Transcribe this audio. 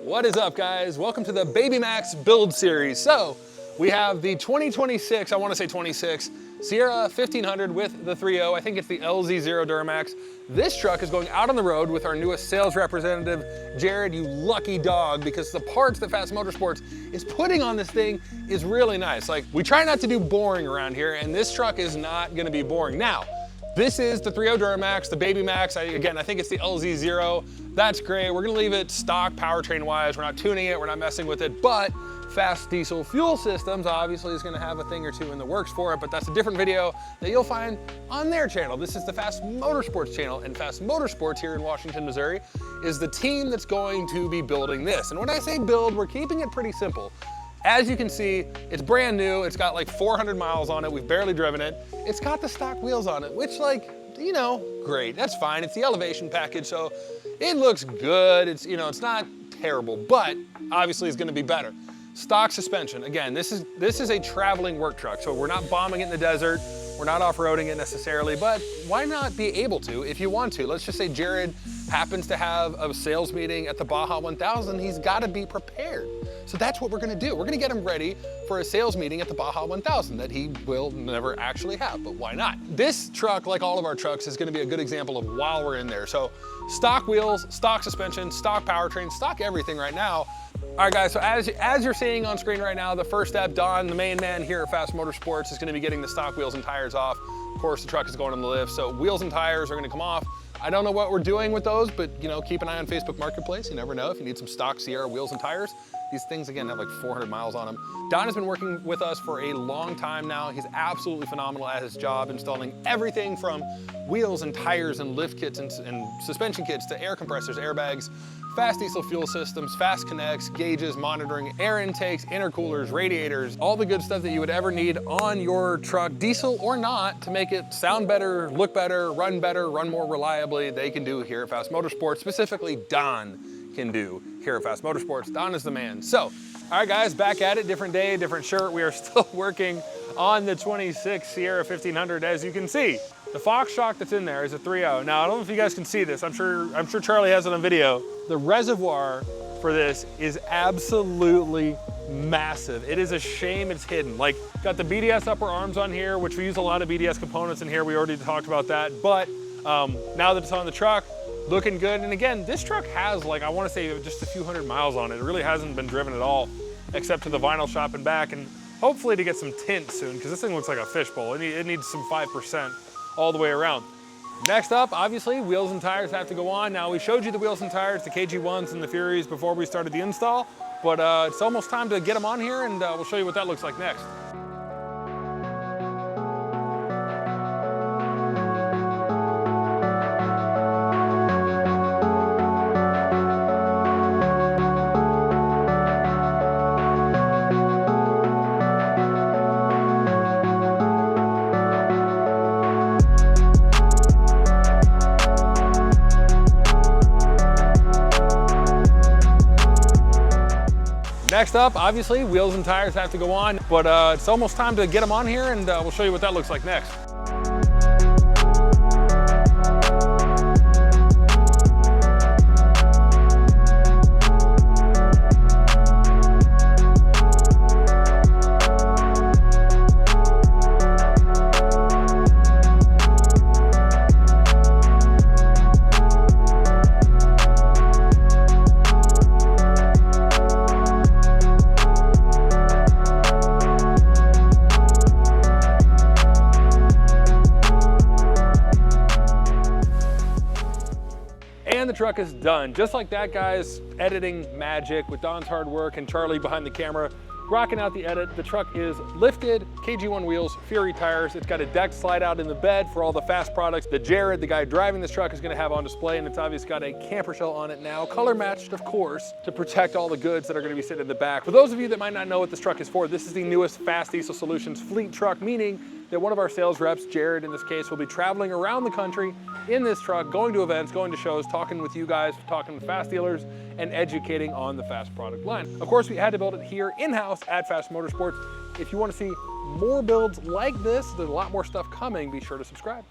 What is up, guys? Welcome to the Baby Max build series. So we have the 2026, I want to say 26, Sierra 1500 with the 3.0. I think it's the LZ0 Duramax. This truck is going out on the road with our newest sales representative, Jared, you lucky dog, because the parts that FASS Motorsports is putting on this thing is really nice. Like, we try not to do boring around here, and this truck is not gonna be boring. Now, this is the 3.0 Duramax, the Baby Max. Again, I think it's the LZ0. That's great. We're gonna leave it stock powertrain-wise. We're not tuning it, we're not messing with it, but FASS Diesel Fuel Systems obviously is gonna have a thing or two in the works for it, but that's a different video that you'll find on their channel. This is the FASS Motorsports channel, and FASS Motorsports here in Washington, Missouri is the team that's going to be building this. And when I say build, we're keeping it pretty simple. As you can see, it's brand new. It's got like 400 miles on it. We've barely driven it. It's got the stock wheels on it, which, like, you know, great. That's fine. It's the elevation package, so it looks good. It's, you know, it's not terrible, but obviously it's gonna be better. Stock suspension. Again, this is a traveling work truck, so we're not bombing it in the desert. We're not off-roading it necessarily, but why not be able to if you want to? Let's just say Jared happens to have a sales meeting at the Baja 1000. He's got to be prepared. So that's what we're going to do. We're going to get him ready for a sales meeting at the Baja 1000 that he will never actually have, but why not? This truck, like all of our trucks, is going to be a good example of while we're in there. So stock wheels, stock suspension, stock powertrain, stock everything right now. All right, guys, so as you're seeing on screen right now, the first step, Don, the main man here at FASS Motorsports, is gonna be getting the stock wheels and tires off. Of course, the truck is going on the lift, so wheels and tires are gonna come off. I don't know what we're doing with those, but, you know, keep an eye on Facebook Marketplace. You never know if you need some stock Sierra wheels and tires. These things, again, have like 400 miles on them. Don has been working with us for a long time now. He's absolutely phenomenal at his job, installing everything from wheels and tires and lift kits and suspension kits to air compressors, airbags, FASS Diesel Fuel Systems, FASS Connects, gauges, monitoring, air intakes, intercoolers, radiators, all the good stuff that you would ever need on your truck, diesel or not, to make it sound better, look better, run more reliably. They can do here at FASS Motorsports, specifically Don can do here at FASS Motorsports. Don is the man. So, all right, guys, back at it, different day, different shirt. We are still working on the 26 Sierra 1500, as you can see. The Fox shock that's in there is a 3.0. Now, I don't know if you guys can see this. I'm sure Charlie has it on video. The reservoir for this is absolutely massive. It is a shame it's hidden. Like, got the BDS upper arms on here, which we use a lot of BDS components in here. We already talked about that. But now that it's on the truck, looking good. And again, this truck has, like, I want to say just a few hundred miles on it. It really hasn't been driven at all, except to the vinyl shop and back. And hopefully to get some tint soon, because this thing looks like a fishbowl. It needs some 5%. All the way around. Next up, obviously, wheels and tires have to go on. Now, we showed you the wheels and tires, the KG1s and the Furies before we started the install, but it's almost time to get them on here, and we'll show you what that looks like next. Next up, obviously, wheels and tires have to go on, but it's almost time to get them on here, and we'll show you what that looks like next. And the truck is done. Just like that, guys, editing magic with Don's hard work and Charlie behind the camera, rocking out the edit. The truck is lifted, KG1 wheels, Fury tires. It's got a deck slide out in the bed for all the FASS products that Jared, the guy driving this truck, is gonna have on display, and it's obviously got a camper shell on it now, color matched, of course, to protect all the goods that are gonna be sitting in the back. For those of you that might not know what this truck is for, this is the newest FASS Diesel Solutions fleet truck, meaning that one of our sales reps, Jared in this case, will be traveling around the country in this truck, going to events, going to shows, talking with you guys, talking with FASS dealers, and educating on the FASS product line. Of course, we had to build it here in-house at FASS Motorsports. If you want to see more builds like this, there's a lot more stuff coming. Be sure to subscribe.